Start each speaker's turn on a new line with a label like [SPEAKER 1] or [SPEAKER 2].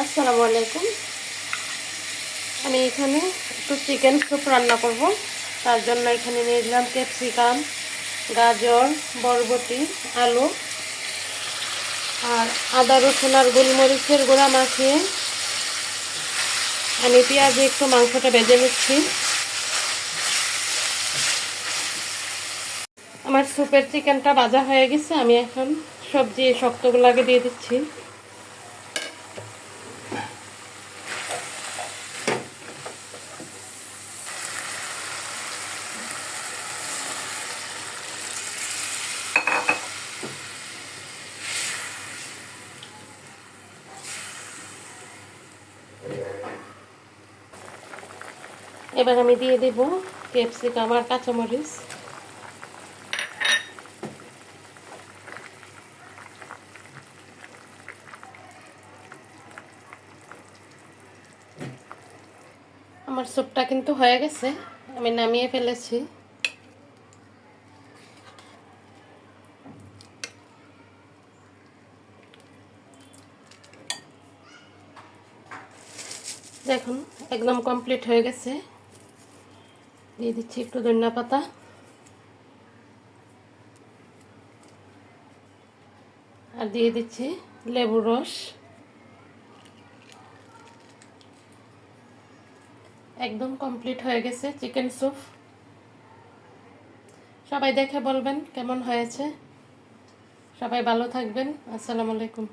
[SPEAKER 1] আসসালামু আলাইকুম। আমি এখানে একটু চিকেন স্যুপ রান্না করব। তার জন্য এখানে নিয়ে নিলাম ক্যাপসিকাম, গাজর, বরবটি, আলু আর আদা রসুন আর গোলমরিচের গুঁড়া মাখিয়ে আমি পেঁয়াজে একটু মাংসটা ভেজে নিচ্ছি। আমার স্যুপের চিকেনটা ভাজা হয়ে গেছে। আমি এখন সবজি শক্তগুলোকে দিয়ে দিচ্ছি। এবার আমি দিয়ে দেব ক্যাপসিকাম আর কাঁচামরিচ। আমার স্যুপটা কিন্তু হয়ে গেছে, আমি নামিয়ে ফেলেছি। দেখুন একদম কমপ্লিট হয়ে গেছে। দিয়ে দিচ্ছি একটু ধনিয়া পাতা আর দিয়ে দিচ্ছি লেবুর রস। একদম কমপ্লিট হয়ে গেছে চিকেন স্যুপ। সবাই দেখে বলবেন কেমন হয়েছে। সবাই ভালো থাকবেন। আসসালামু আলাইকুম।